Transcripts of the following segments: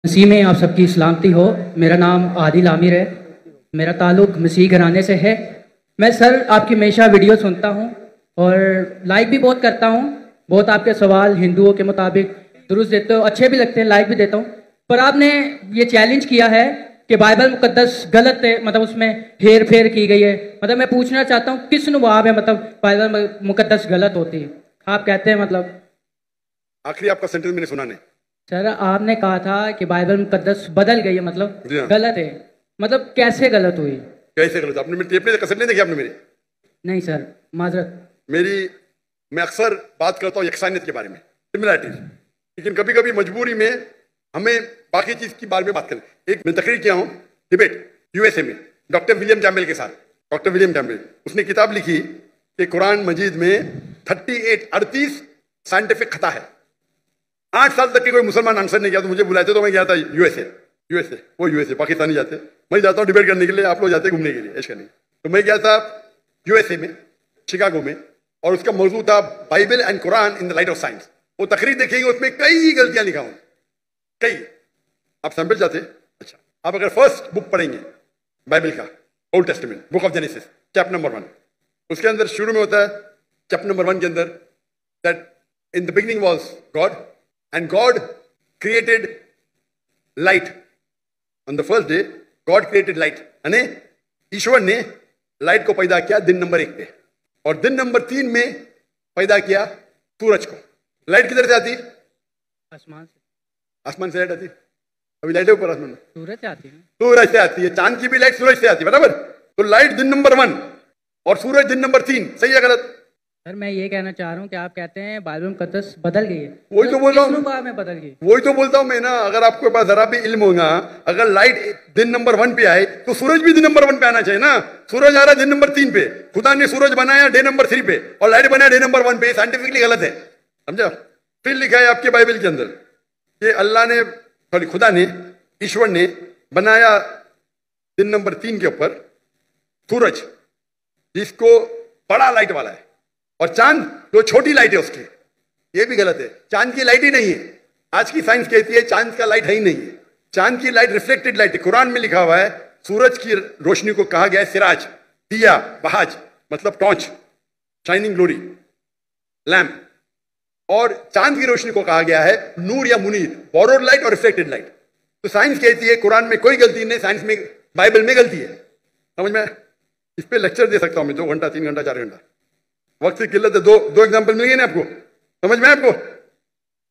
मसीह में आप सबकी सलामती हो। मेरा नाम आदिल आमिर है। मेरा ताल्लुक़ मसीह घराने से है। मैं सर आपकी हमेशा वीडियो सुनता हूँ और लाइक भी बहुत करता हूँ। बहुत आपके सवाल हिंदुओं के मुताबिक दुरुस्त देते हो, अच्छे भी लगते हैं, लाइक भी देता हूँ। पर आपने ये चैलेंज किया है कि बाइबल मुकद्दस गलत है, मतलब उसमें हेर फेर की गई है। मतलब मैं पूछना चाहता हूँ किस नुवाब है, मतलब बाइबल मुकद्दस गलत होती है? आप कहते हैं मतलब आखिरी आपका सेंटेंस मैंने सुना नहीं। सर आपने कहा था कि बाइबल मुकद्दस बदल गई है, मतलब जी हाँ। गलत है। मतलब कैसे गलत हुई? कैसे गलत? आपने मेरी टेप नहीं, कैसेट नहीं देखी आपने मेरी? नहीं सर, माजरत। मैं अक्सर बात करता हूँ यकसानियत के बारे में, सिमिलैरिटीज, लेकिन कभी कभी मजबूरी में हमें बाकी चीज के बारे में बात करें। एक मैं तकरीर किया हूँ डिबेट यूएसए में डॉक्टर विलियम कैम्पबेल के साथ। डॉक्टर विलियम कैम्पबेल उसने किताब लिखी कि कुरान मजीद में 38 साइंटिफिक खता है। 8 साल तक के कोई मुसलमान आंसर नहीं किया, तो मुझे बुलाते तो मैं गया था यूएसए पाकिस्तानी जाते, मैं जाता हूँ डिबेट करने के लिए, आप लोग जाते घूमने के लिए ऐश करने। तो मैं गया था यूएसए में, शिकागो में, और उसका मौजू था Bible and Quran in the light of science. वो तकरीर देखेंगे, उसमें कई गलतियां लिखा हूं, कई। आप सैंपल चाहते? अच्छा, आप अगर फर्स्ट बुक पढ़ेंगे बाइबल का, old testament, book of genesis, chapter number 1, उसके अंदर शुरू में होता है चैप्टर नंबर 1 के अंदर that in the beginning was God and God created light on the first day. God created light, यानी ईश्वर ने लाइट को पैदा किया दिन नंबर 1 पे, और दिन नंबर 3 में पैदा किया सूरज को। लाइट किधर से आती? आसमान से लाइट आती। अभी लाइट ऊपर आसमान में, सूरज से आती है। सूरज से आती है। चांद की भी लाइट सूरज से आती है, बराबर? तो लाइट दिन नंबर 1 और सूरज दिन नंबर 3, सही है गलत? सर मैं ये कहना चाह रहा हूँ कि आप कहते हैं बाइबल मुकद्दस बदल गई है। वही तो बोल रहा हूँ में बदल गई, वही तो बोलता हूँ मैं ना। अगर आपके पास जरा भी इल्म होगा, अगर लाइट दिन नंबर 1 पे आए तो सूरज भी दिन नंबर 1 पे आना चाहिए ना। सूरज आ रहा है दिन नंबर 3 पे, खुदा ने सूरज बनाया डे नंबर 3 पे और लाइट बनाया डे नंबर 1 पे। साइंटिफिकली गलत है, समझा? फिर लिखा है आपके बाइबल के अंदर कि अल्लाह ने, सॉरी, खुदा ने, ईश्वर ने बनाया दिन नंबर 3 के ऊपर सूरज, जिसको बड़ा लाइट वाला है, और चांद जो छोटी लाइट है उसकी। ये भी गलत है, चांद की लाइट ही नहीं है। आज की साइंस कहती है चांद का लाइट है ही नहीं है। चांद की लाइट रिफ्लेक्टेड लाइट है। कुरान में लिखा हुआ है सूरज की रोशनी को कहा गया है सिराज, दिया, बहाज, मतलब टॉर्च, शाइनिंग ग्लोरी, लैम्प। और चांद की रोशनी को कहा गया है नूर या मुनीर, बोरोड लाइट और रिफ्लेक्टेड लाइट। तो साइंस कहती है कुरान में कोई गलती नहीं, साइंस में, बाइबल में गलती है। समझ में? इस पे लेक्चर दे सकता हूं मैं 2 घंटा, 3 घंटा, 4 घंटा। वक्त की किल्लत है। दो एग्जाम्पल मिल गए ना आपको? समझ में आपको?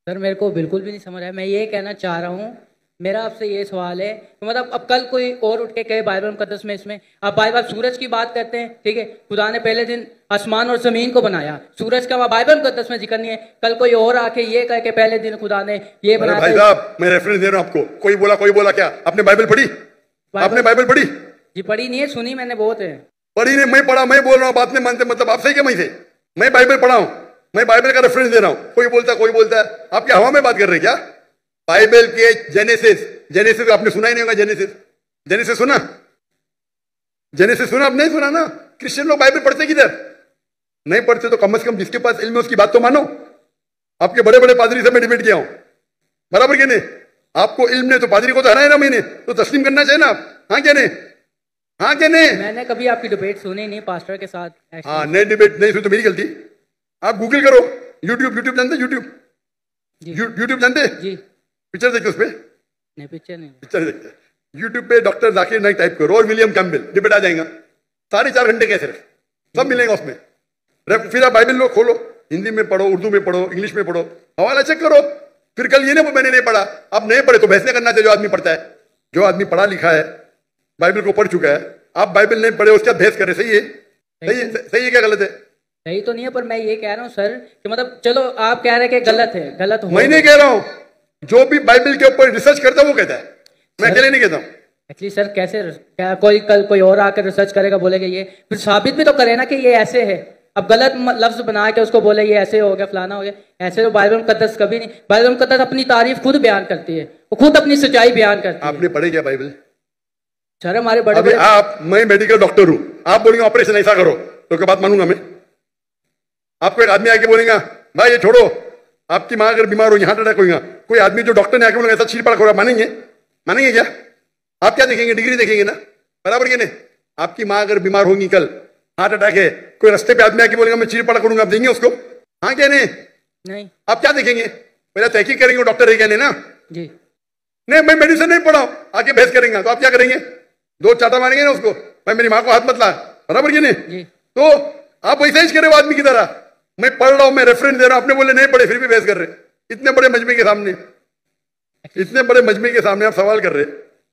सर मेरे को बिल्कुल भी नहीं समझ आया। मैं ये कहना चाह रहा हूँ, मेरा आपसे ये सवाल है कि मतलब अब कल कोई और उठ के कहे बाइबल मुकद्दस में, इसमें आप बाइबल सूरज की बात करते हैं, ठीक है, खुदा ने पहले दिन आसमान और जमीन को बनाया, सूरज का बाइबल मुकद्दस में जिक्र नहीं है। कल कोई और आके ये कहे कि पहले दिन खुदा ने ये बनाया। भाई साहब, मैं रेफरेंस दे रहा हूं आपको। कोई बोला क्या? आपने बाइबल पढ़ी? आपने बाइबल पढ़ी? जी पढ़ी नहीं है, सुनी मैंने बहुत है। पढ़ी नहीं, मैं पढ़ा, मैं बोल रहा हूँ, बात नहीं मानते, मतलब आप सही क्या? मैं बाइबल पढ़ा हूं, मैं बाइबल का रेफरेंस दे रहा हूं। कोई बोलता है। आप क्या हवा में बात कर रहे हैं क्या? बाइबल के जेनेसिस आपने सुना ही नहीं होगा। जेनेसिस सुना? जेनेसिस सुना? आप नहीं सुना ना। क्रिश्चियन लोग बाइबल पढ़ते किधर? नहीं पढ़ते तो कम से कम जिसके पास इल्म है उसकी बात तो मानो। आपके बड़े बड़े पादरी से मैं डिबेट किया हूं, बराबर क्या नहीं? आपको इल्म नहीं तो पादरी को तो हराया ना मैंने, तो तस्लीम करना चाहिए ना आप। हाँ क्या नहीं? हाँ क्या नहीं? मैंने कभी आपकी डिबेट सुनी नहीं पास्टर के साथ। हाँ, नहीं डिबेट नहीं सुनी तो मेरी गलती। आप गूगल करो, यूट्यूब जानते? यूट्यूब जानते? जी। पिक्चर देखते उस पे? नहीं, पिक्चर देखते। यूट्यूब पे डॉक्टर जाकिर नाइक टाइप करो और विलियम कैम्पबेल, डिबेट आ जाएगा। 4.5 घंटे के सिर्फ, सब मिलेगा उसमें। फिर आप बाइबल लो, खोलो, हिंदी में पढ़ो, उर्दू में पढ़ो, इंग्लिश में पढ़ो, हवाला चेक करो। फिर कल ये ना मैंने नहीं पढ़ा। आप नहीं पढ़े तो बहस नहीं करना चाहिए। जो आदमी पढ़ता है, जो आदमी पढ़ा लिखा है, बाइबल को पढ़ चुका है, आप बाइबल नहीं पढ़े उसके बाद बहस करे, सही है? सही है क्या गलत है? सही तो नहीं है, पर मैं ये कह रहा हूँ सर कि मतलब चलो आप कह रहे हैं कि गलत है, गलत हो। मैं नहीं कह रहा हूँ, जो भी बाइबल के ऊपर रिसर्च करता है वो कहता है, मैं अकेले नहीं कहता हूँ। एक्चुअली सर कैसे, क्या कल कोई और आकर रिसर्च करेगा, बोलेगा ये, फिर साबित भी तो करे ना कि ये ऐसे है। अब गलत लफ्ज बना के उसको बोले ये ऐसे हो गया, फलाना हो गया, ऐसे तो बाइबल मुकद्दस कभी नहीं। बाइबल मुकद्दस अपनी तारीफ खुद बयान करती है, वो खुद अपनी सच्चाई बयान करती है। आपने पढ़े क्या बाइबल? सर हमारे बड़े मैं मेडिकल डॉक्टर हूँ, आप बोलेंगे ऑपरेशन ऐसा करो तो क्या बात मानूंगा मैं? आपको एक आदमी आके बोलेगा भाई ये छोड़ो, आपकी माँ अगर बीमार होगी, हार्ट अटैक होगा, कोई आदमी जो डॉक्टर ने आके बोला ऐसा चीर पड़ा हो रहा, मानेंगे? मानेंगे क्या? आप क्या देखेंगे? डिग्री देखेंगे ना, बराबर कि नहीं? आपकी माँ अगर बीमार होगी, कल हार्ट अटैक है, कोई रास्ते पे आदमी आके बोलेगा मैं चीर पड़ा करूंगा, आप देंगे उसको? हाँ क्या नहीं? आप क्या देखेंगे? पहले तहकीक करेंगे डॉक्टर है क्या नहीं ना जी। नहीं मैं मेडिसिन नहीं पढ़ा, आके बहस करेंगे, तो आप क्या करेंगे? दो चाटा मारेंगे ना उसको, भाई मेरी माँ को हाथ मत ला, बराबर कि नहीं? तो आप वैसे ही करे आदमी की तरह, मैं पढ़ रहा हूं, मैं रेफरेंस दे रहा हूं, आपने बोले नहीं पढ़े फिर भी बहस कर रहे, इतने बड़े मजमे के सामने, इतने बड़े मजमे के सामने आप सवाल कर रहे।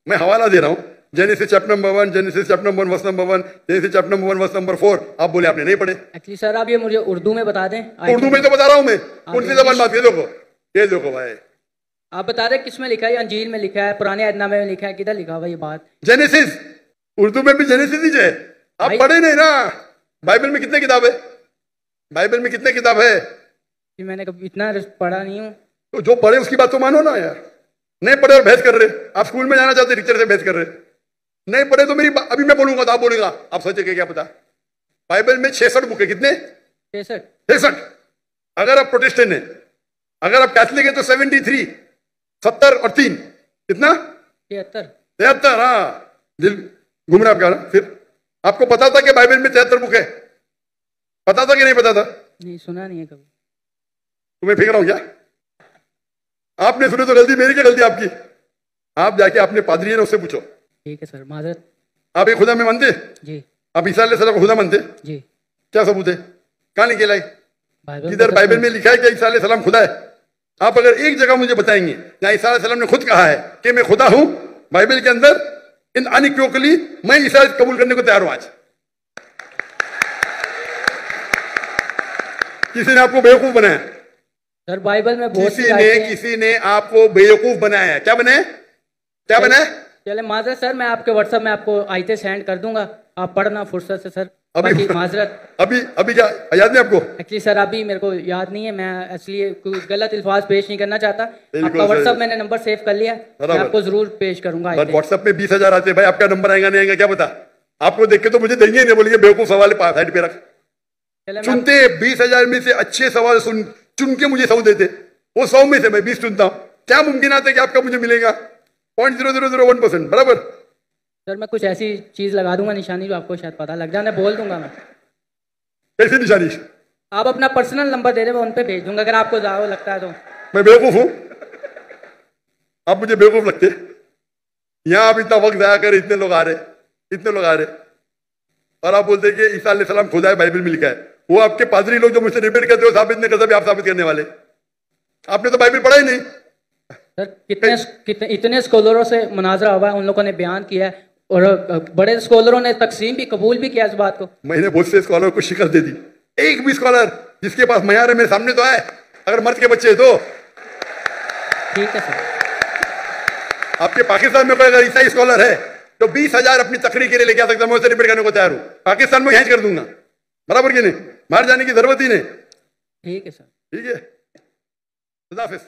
मैं हवाला दे रहा हूं, Genesis chapter number 1, Genesis chapter number 1 verse number 1, Genesis chapter number 1 verse number 4, आप बोले आपने नहीं पढ़े। एक्चुअली सर आप ये मुझे उर्दू में बता दें। उर्दू में तो बता रहा हूं मैं, कौन सी जबान बात? ये देखो भाई, आप बता दें किस में लिखा है? अंजील में लिखा है, पुराने अहदनामे में लिखा है, किधर लिखा हुआ ये बात? जेनेसिस, उर्दू में भी जेनेसिस ही है। आप पढ़े नहीं ना? बाइबल में कितने किताब है? बाइबल में कितने किताब है? कि मैंने कभी इतना पढ़ा नहीं हूँ। तो जो पढ़े उसकी बात तो मानो ना यार। नहीं पढ़े और बहस कर रहे, आप स्कूल में जाना चाहते टीचर से बहस कर रहे, नहीं पढ़े तो मेरी अभी मैं बोलूंगा तो आप बोलेगा, आप सोचेंगे क्या पता। बाइबल में 66 बुक है, कितने? 66। अगर आप प्रोटेस्टेंट हैं, अगर आप कैथलिक है तो 73, 70 और 3 कितना? 73। हाँ, दिल घूम रहा आपका ना। फिर आपको पता था कि बाइबल में 73 बुक है? पता था कि नहीं पता था? नहीं, सुना नहीं है कभी। तुम्हें फिक्र हो क्या? आपने सुने तो गलती मेरी, क्या गलती आपकी? आप जाके अपने पादरी है ना उससे पूछो। ठीक है सर, माजरत। आप एक खुदा में मानते जी? आप ईसा अलैहिस्सलाम को खुदा मानते जी? क्या सबूत है? कहां लिखे लाई? बाइबल इधर बाइबल में लिखा है कि ईसा अलैहिस्सलाम खुदा है। आप अगर एक जगह मुझे बताएंगे जहां ईसा अलैहिस्सलाम ने खुद कहा है कि मैं खुदा हूं, बाइबल के अंदर, इन अनइक्वोकली मैं ईसा कबूल करने को तैयार हूं आज। किसी ने आपको बेवकूफ बनाया सर? बाइबल में बहुत किसी ने आपको बेवकूफ बनाया है। क्या बनाया? क्या बनाया? चले माजरत सर, मैं आपके व्हाट्सएप में आपको आयतें सेंड कर दूंगा, आप पढ़ना फुर्सत से सर। अभी माजरत अभी क्या याद नहीं आपको? एक्चुअली सर अभी मेरे को याद नहीं है, मैं इसलिए कोई गलत अल्फाज पेश नहीं करना चाहता। आपका व्हाट्सएप मैंने नंबर सेव कर लिया, मैं आपको जरूर पेश करूंगा। व्हाट्सएप में 20,000 आते हैं भाई, आपका नंबर आएगा नहीं आएगा क्या पता? आपको देख के तो मुझे देंगे नहीं, बोलेंगे बेवकूफ सवाल साइड पे रख। चुनते 20,000 में से अच्छे सवाल चुन के मुझे 100 देते, वो 100 में से मैं 20 चुनता हूं। क्या मुमकिन आता है कि आपका मुझे मिलेगा 0.0001%? बराबर सर, मैं कुछ ऐसी चीज लगा दूंगा निशानी जो आपको शायद पता लग जाए, बोल दूंगा मैं। कैसी निशानी? आप अपना पर्सनल नंबर दे दे, मैं उन पे भेज दूंगा अगर आपको ज्यादा लगता है तो। मैं बेवकूफ हूं? आप मुझे बेवकूफ लगते? यहां आप इतना वक्त जाया कर, इतने लोग आ रहे और आप बोलते कि ईसा अलैहिस्सलाम खुदा है, बाइबल में लिखा है। वो आपके पादरी लोग जो मुझसे डिबेट करते हो, साबित नहीं करते, आप साबित करने वाले। आपने तो बाइबल पढ़ा ही नहीं सर। कितने इतने स्कॉलरों से मुनाजरा हुआ है, उन लोगों ने बयान किया है और बड़े स्कॉलरों ने तकसीम भी कबूल भी किया इस बात को। मैंने बहुत से स्कॉलर को शिकस्त दे दी, एक भी स्कॉलर जिसके पास मयार है मेरे सामने तो आए, अगर मर्द के बच्चे तो। ठीक है सर। आपके पाकिस्तान में कोई अगर ईसाई स्कॉलर है तो 20,000 अपनी तकरीर के लिए लेके आ सकता, मैं उसे डिबेट करने को तैयार हूं। पाकिस्तान में हैंज कर दूंगा, बराबर कि नहीं? बाहर जाने की जरूरत ही नहीं। ठीक है सर। ठीक है, खुदा हाफिज।